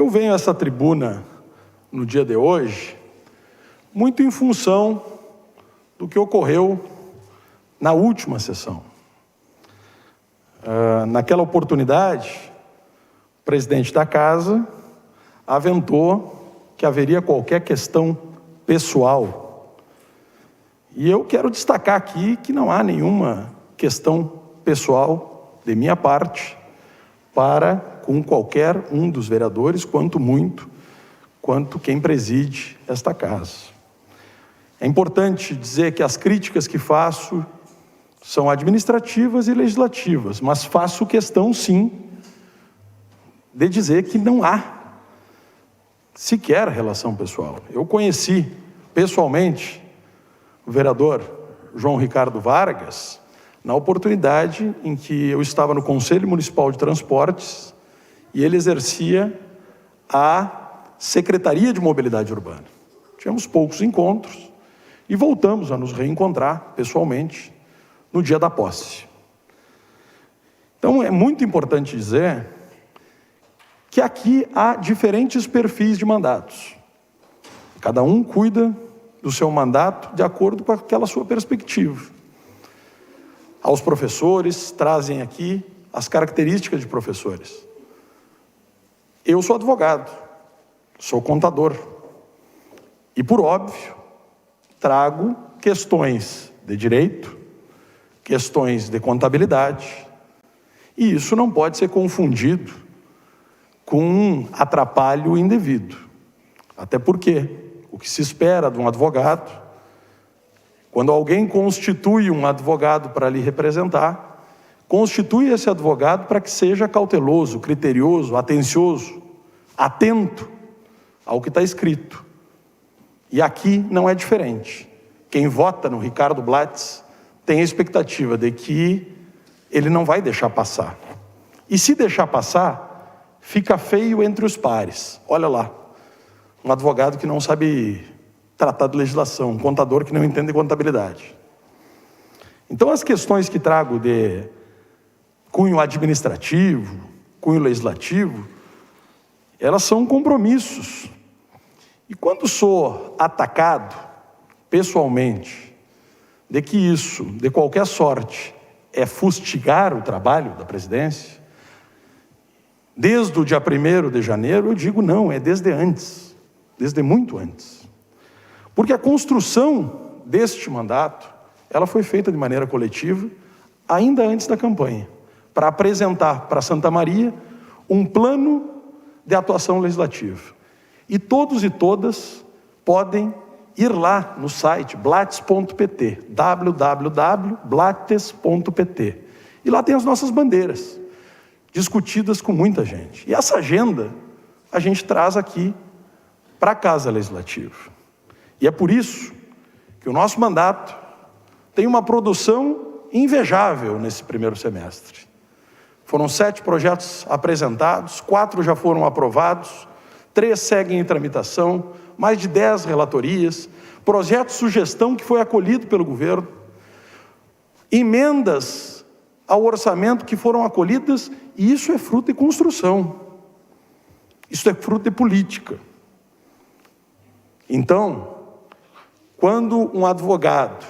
Eu venho a essa tribuna no dia de hoje muito em função do que ocorreu na última sessão. Naquela oportunidade, o presidente da casa aventou que haveria qualquer questão pessoal. E eu quero destacar aqui que não há nenhuma questão pessoal de minha parte para com qualquer um dos vereadores, quanto quem preside esta casa. É importante dizer que as críticas que faço são administrativas e legislativas, mas faço questão, sim, de dizer que não há sequer relação pessoal. Eu conheci pessoalmente o vereador João Ricardo Vargas na oportunidade em que eu estava no Conselho Municipal de Transportes e ele exercia a Secretaria de Mobilidade Urbana. Tivemos poucos encontros e voltamos a nos reencontrar pessoalmente no dia da posse. Então é muito importante dizer que aqui há diferentes perfis de mandatos. Cada um cuida do seu mandato de acordo com aquela sua perspectiva. Aos professores trazem aqui as características de professores. Eu sou advogado, sou contador e, por óbvio, trago questões de direito, questões de contabilidade, e isso não pode ser confundido com um atrapalho indevido. Até porque o que se espera de um advogado, quando alguém constitui um advogado para lhe representar, constitui esse advogado para que seja cauteloso, criterioso, atencioso, atento ao que está escrito. E aqui não é diferente. Quem vota no Ricardo Blatz tem a expectativa de que ele não vai deixar passar. E se deixar passar, fica feio entre os pares. Olha lá, um advogado que não sabe tratar de legislação, um contador que não entende contabilidade. Então as questões que trago de cunho administrativo, cunho legislativo, elas são compromissos. E quando sou atacado pessoalmente de que isso, de qualquer sorte, é fustigar o trabalho da presidência, desde o dia 1º de janeiro, eu digo não, é desde antes, desde muito antes. Porque a construção deste mandato, ela foi feita de maneira coletiva, ainda antes da campanha, para apresentar para Santa Maria um plano de atuação legislativa. E todos e todas podem ir lá no site blatz.pt, www.blatz.pt. E lá tem as nossas bandeiras, discutidas com muita gente. E essa agenda a gente traz aqui para a Casa Legislativa. E é por isso que o nosso mandato tem uma produção invejável nesse primeiro semestre. Foram 7 projetos apresentados, 4 já foram aprovados, 3 seguem em tramitação, mais de 10 relatorias, projeto de sugestão que foi acolhido pelo governo, emendas ao orçamento que foram acolhidas, e isso é fruto de construção, isso é fruto de política. Então, quando um advogado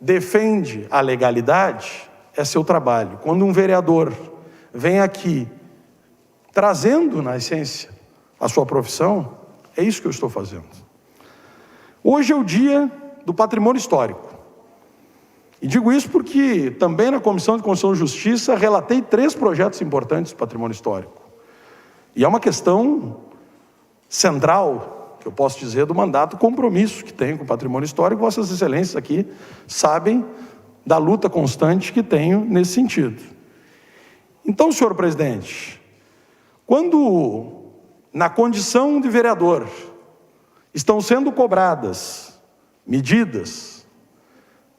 defende a legalidade, é seu trabalho. Quando um vereador vem aqui trazendo, na essência, a sua profissão, é isso que eu estou fazendo. Hoje é o dia do patrimônio histórico. E digo isso porque também na Comissão de Constituição e Justiça relatei 3 projetos importantes do patrimônio histórico. E é uma questão central, que eu posso dizer, do mandato, compromisso que tenho com o patrimônio histórico. Vossas Excelências aqui sabem da luta constante que tenho nesse sentido. Então, senhor presidente, quando na condição de vereador estão sendo cobradas medidas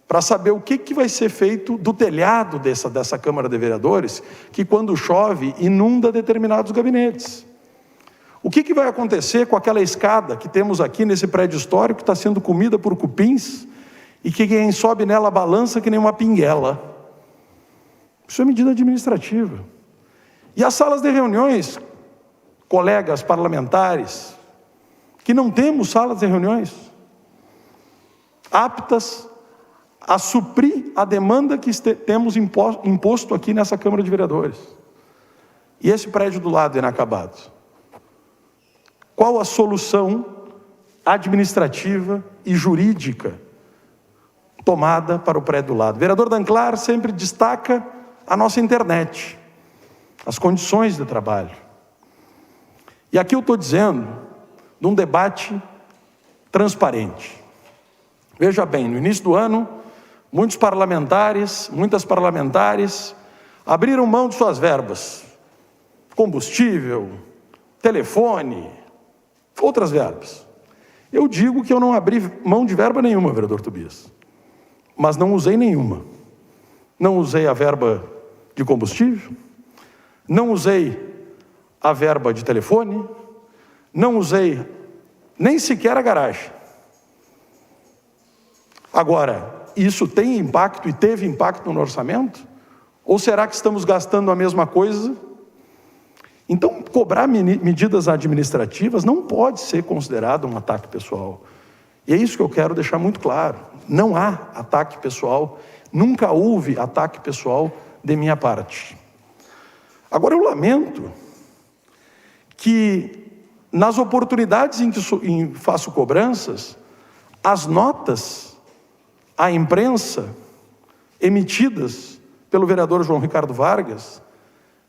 para saber o que vai ser feito do telhado dessa Câmara de Vereadores, que quando chove inunda determinados gabinetes. O que vai acontecer com aquela escada que temos aqui nesse prédio histórico, que está sendo comida por cupins, e que quem sobe nela balança que nem uma pinguela? Isso é medida administrativa. E as salas de reuniões, colegas parlamentares, que não temos salas de reuniões aptas a suprir a demanda que temos imposto aqui nessa Câmara de Vereadores. E esse prédio do lado inacabado. Qual a solução administrativa e jurídica tomada para o prédio do lado? O vereador Danclar sempre destaca a nossa internet, as condições de trabalho. E aqui eu estou dizendo de um debate transparente. Veja bem, no início do ano, muitas parlamentares abriram mão de suas verbas. Combustível, telefone, outras verbas. Eu digo que eu não abri mão de verba nenhuma, vereador Tobias. Mas não usei nenhuma. Não usei a verba de combustível, não usei a verba de telefone, não usei nem sequer a garagem. Agora, isso tem impacto e teve impacto no orçamento? Ou será que estamos gastando a mesma coisa? Então, cobrar medidas administrativas não pode ser considerado um ataque pessoal. E é isso que eu quero deixar muito claro. Não há ataque pessoal, nunca houve ataque pessoal de minha parte. Agora, eu lamento que, nas oportunidades em que faço cobranças, as notas à imprensa emitidas pelo vereador João Ricardo Vargas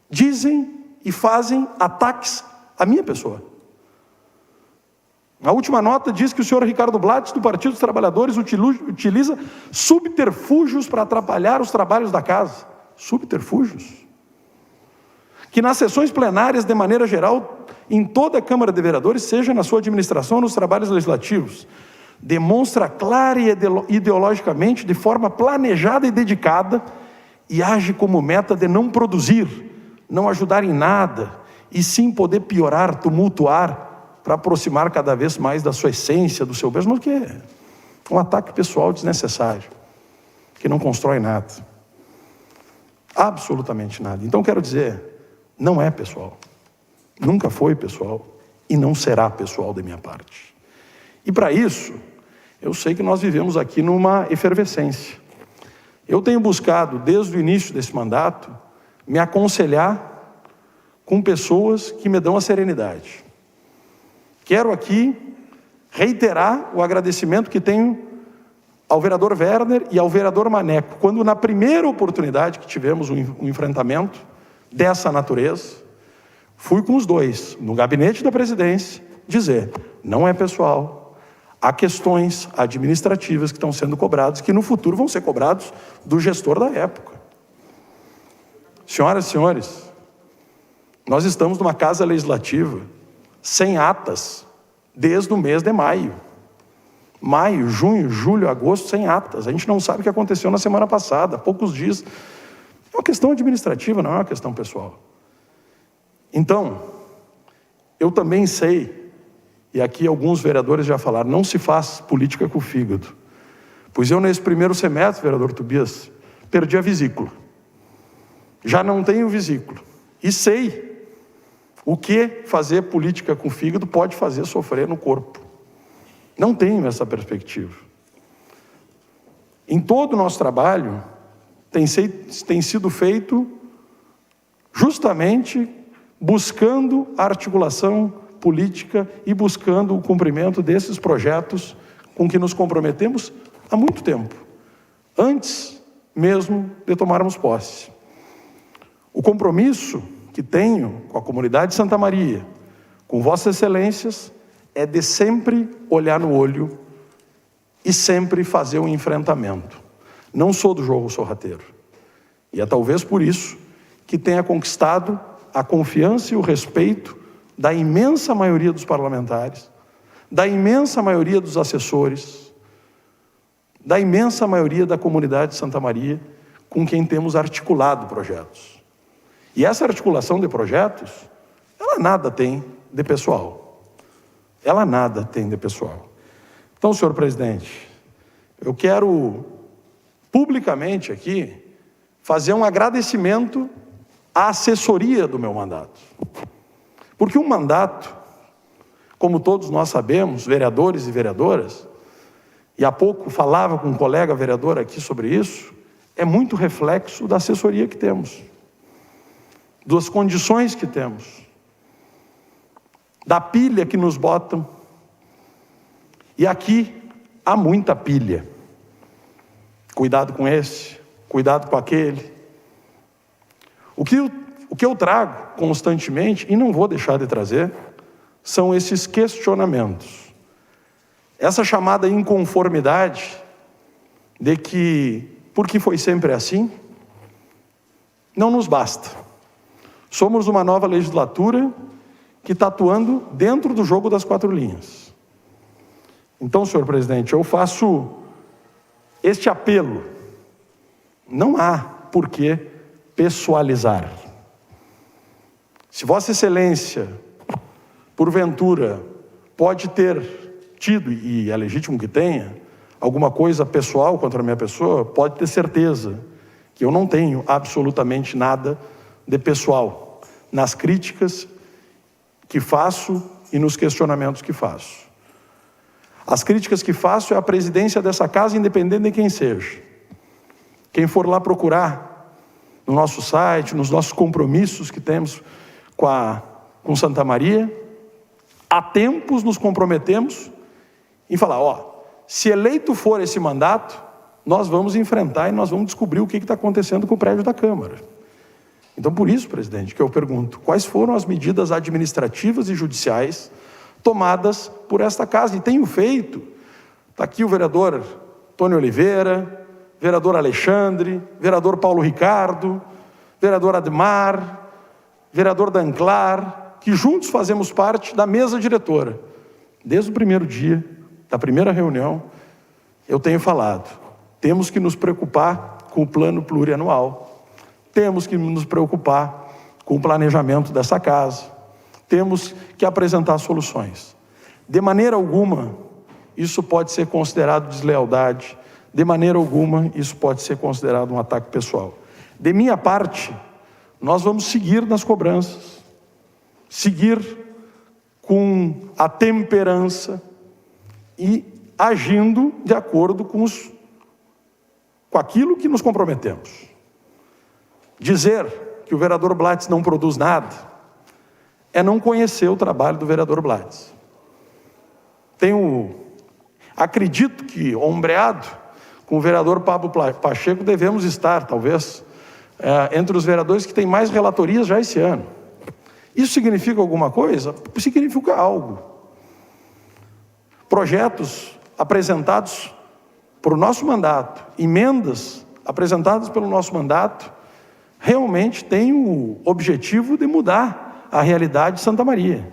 dizem e fazem ataques à minha pessoa. A última nota diz que o senhor Ricardo Blattes, do Partido dos Trabalhadores, utiliza subterfúgios para atrapalhar os trabalhos da casa. Subterfúgios. Que nas sessões plenárias, de maneira geral, em toda a Câmara de Vereadores, seja na sua administração ou nos trabalhos legislativos, demonstra clara e ideologicamente, de forma planejada e dedicada, e age como meta de não produzir, não ajudar em nada, e sim poder piorar, tumultuar, para aproximar cada vez mais da sua essência, do seu mesmo, que é um ataque pessoal desnecessário, que não constrói nada. Absolutamente nada. Então, quero dizer, não é pessoal. Nunca foi pessoal e não será pessoal da minha parte. E para isso, eu sei que nós vivemos aqui numa efervescência. Eu tenho buscado, desde o início desse mandato, me aconselhar com pessoas que me dão a serenidade. Quero aqui reiterar o agradecimento que tenho ao vereador Werner e ao vereador Maneco, quando na primeira oportunidade que tivemos um enfrentamento dessa natureza, fui com os dois, no gabinete da presidência, dizer, não é pessoal, há questões administrativas que estão sendo cobradas, que no futuro vão ser cobrados do gestor da época. Senhoras e senhores, nós estamos numa casa legislativa sem atas desde o mês de maio. Maio, junho, julho, agosto, sem atas. A gente não sabe o que aconteceu na semana passada, há poucos dias. É uma questão administrativa, não é uma questão pessoal. Então, eu também sei, e aqui alguns vereadores já falaram, não se faz política com o fígado. Pois eu, nesse primeiro semestre, vereador Tobias, perdi a vesícula. Já não tenho vesícula. E sei o que fazer política com o fígado pode fazer sofrer no corpo. Não tenho essa perspectiva. Em todo o nosso trabalho, tem sido feito justamente buscando a articulação política e buscando o cumprimento desses projetos com que nos comprometemos há muito tempo, antes mesmo de tomarmos posse. O compromisso que tenho com a comunidade de Santa Maria, com vossas excelências, é de sempre olhar no olho e sempre fazer um enfrentamento. Não sou do jogo sorrateiro. E é talvez por isso que tenha conquistado a confiança e o respeito da imensa maioria dos parlamentares, da imensa maioria dos assessores, da imensa maioria da comunidade de Santa Maria, com quem temos articulado projetos. E essa articulação de projetos, ela nada tem de pessoal. Ela nada tem de pessoal. Então, senhor presidente, eu quero publicamente aqui fazer um agradecimento à assessoria do meu mandato. Porque um mandato, como todos nós sabemos, vereadores e vereadoras, e há pouco falava com um colega vereador aqui sobre isso, é muito reflexo da assessoria que temos, das condições que temos, da pilha que nos botam. E aqui há muita pilha. Cuidado com esse, cuidado com aquele. O que eu trago constantemente, e não vou deixar de trazer, são esses questionamentos. Essa chamada inconformidade de que, porque foi sempre assim, não nos basta. Somos uma nova legislatura que está atuando dentro do jogo das 4 linhas. Então, senhor presidente, eu faço este apelo. Não há por que pessoalizar. Se Vossa Excelência, porventura, pode ter tido, e é legítimo que tenha, alguma coisa pessoal contra a minha pessoa, pode ter certeza que eu não tenho absolutamente nada de pessoal nas críticas que faço e nos questionamentos que faço. As críticas que faço é a presidência dessa casa, independente de quem seja. Quem for lá procurar no nosso site, nos nossos compromissos que temos com Santa Maria, há tempos nos comprometemos em falar, se eleito for esse mandato, nós vamos enfrentar e nós vamos descobrir o que está acontecendo com o prédio da Câmara. Então, por isso, presidente, que eu pergunto, quais foram as medidas administrativas e judiciais tomadas por esta casa? E tenho feito, está aqui o vereador Tony Oliveira, vereador Alexandre, vereador Paulo Ricardo, vereador Admar, vereador Danclar, que juntos fazemos parte da mesa diretora. Desde o primeiro dia, da primeira reunião, eu tenho falado, temos que nos preocupar com o plano plurianual, temos que nos preocupar com o planejamento dessa casa, temos que apresentar soluções. De maneira alguma, isso pode ser considerado deslealdade, de maneira alguma, isso pode ser considerado um ataque pessoal. De minha parte, nós vamos seguir nas cobranças, seguir com a temperança e agindo de acordo com aquilo que nos comprometemos. Dizer que o vereador Blatz não produz nada é não conhecer o trabalho do vereador Blatz. Acredito que, ombreado com o vereador Pablo Pacheco, devemos estar, talvez, entre os vereadores que têm mais relatorias já esse ano. Isso significa alguma coisa? Significa algo. Projetos apresentados por nosso mandato, emendas apresentadas pelo nosso mandato, realmente têm o objetivo de mudar a realidade de Santa Maria.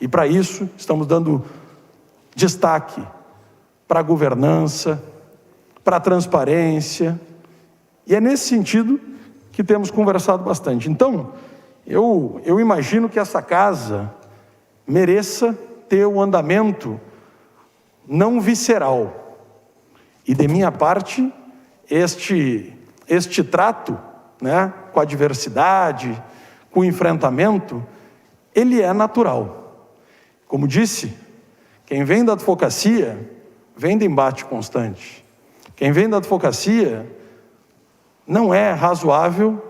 E para isso estamos dando destaque para a governança, para a transparência, e é nesse sentido que temos conversado bastante. Então, eu imagino que essa casa mereça ter um andamento não visceral. E de minha parte, este trato, com a diversidade, com o enfrentamento, ele é natural. Como disse, quem vem da advocacia, vem de embate constante. Quem vem da advocacia, não é razoável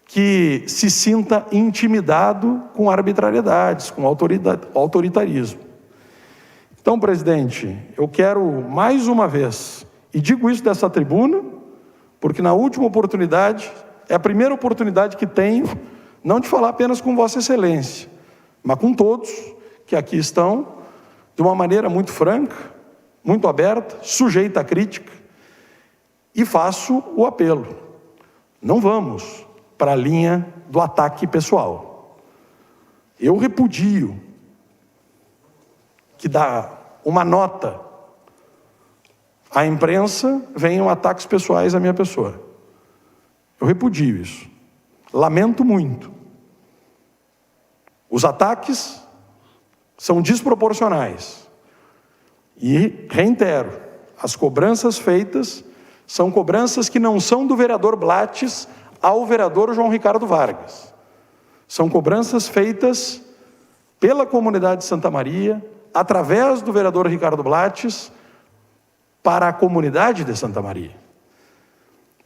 que se sinta intimidado com arbitrariedades, com autoritarismo. Então, presidente, eu quero mais uma vez, e digo isso dessa tribuna, porque na última oportunidade, é a primeira oportunidade que tenho, não de falar apenas com Vossa Excelência, mas com todos que aqui estão, de uma maneira muito franca, muito aberta, sujeita à crítica, e faço o apelo. Não vamos para a linha do ataque pessoal. Eu repudio que dá uma nota à imprensa venham ataques pessoais à minha pessoa. Eu repudio isso. Lamento muito. Os ataques são desproporcionais. E reitero, as cobranças feitas são cobranças que não são do vereador Blatz ao vereador João Ricardo Vargas. São cobranças feitas pela comunidade de Santa Maria, através do vereador Ricardo Blattes, para a comunidade de Santa Maria.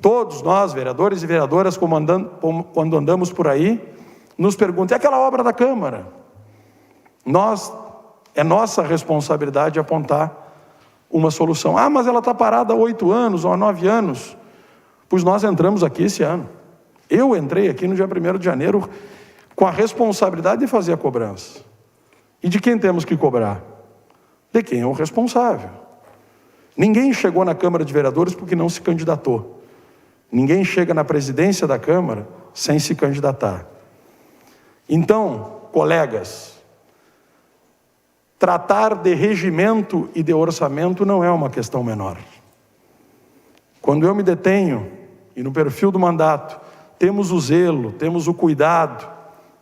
Todos nós, vereadores e vereadoras, quando andamos por aí, nos perguntam: e aquela obra da Câmara? É nossa responsabilidade apontar uma solução. Ah, mas ela está parada há 8 anos ou há 9 anos. Pois nós entramos aqui esse ano. Eu entrei aqui no dia 1º de janeiro com a responsabilidade de fazer a cobrança. E de quem temos que cobrar? De quem é o responsável. Ninguém chegou na Câmara de Vereadores porque não se candidatou. Ninguém chega na presidência da Câmara sem se candidatar. Então, colegas, tratar de regimento e de orçamento não é uma questão menor. Quando eu me detenho, e no perfil do mandato, temos o zelo, temos o cuidado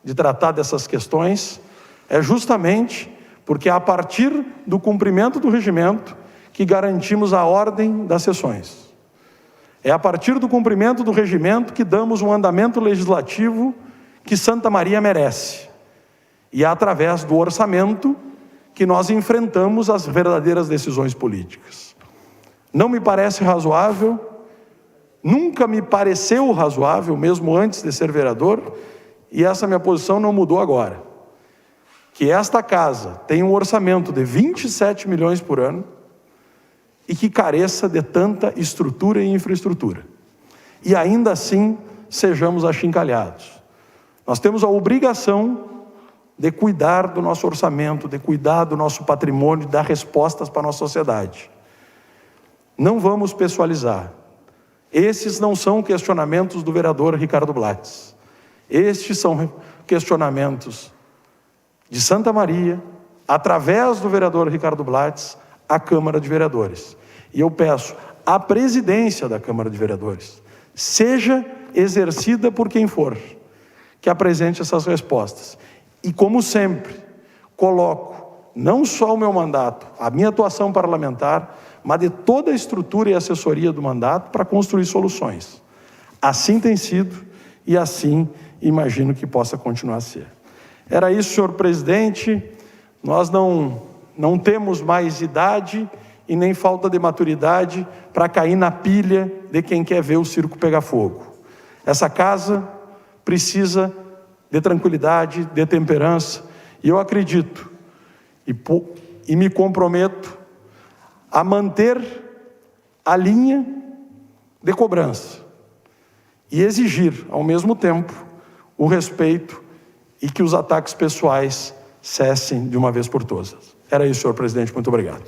de tratar dessas questões, é justamente porque é a partir do cumprimento do regimento que garantimos a ordem das sessões. É a partir do cumprimento do regimento que damos um andamento legislativo que Santa Maria merece. E é através do orçamento que nós enfrentamos as verdadeiras decisões políticas. Não me parece razoável, nunca me pareceu razoável, mesmo antes de ser vereador, e essa minha posição não mudou agora, que esta casa tem um orçamento de 27 milhões por ano e que careça de tanta estrutura e infraestrutura. E ainda assim sejamos achincalhados. Nós temos a obrigação de cuidar do nosso orçamento, de cuidar do nosso patrimônio, de dar respostas para a nossa sociedade. Não vamos pessoalizar. Esses não são questionamentos do vereador Ricardo Blattes. Estes são questionamentos de Santa Maria, através do vereador Ricardo Blattes, à Câmara de Vereadores. E eu peço, a presidência da Câmara de Vereadores, seja exercida por quem for, que apresente essas respostas. E como sempre, coloco não só o meu mandato, a minha atuação parlamentar, mas de toda a estrutura e assessoria do mandato para construir soluções. Assim tem sido e assim imagino que possa continuar a ser. Era isso, senhor presidente. Nós não temos mais idade e nem falta de maturidade para cair na pilha de quem quer ver o circo pegar fogo. Essa casa precisa de tranquilidade, de temperança, e eu acredito e me comprometo a manter a linha de cobrança e exigir, ao mesmo tempo, o respeito e que os ataques pessoais cessem de uma vez por todas. Era isso, senhor presidente. Muito obrigado.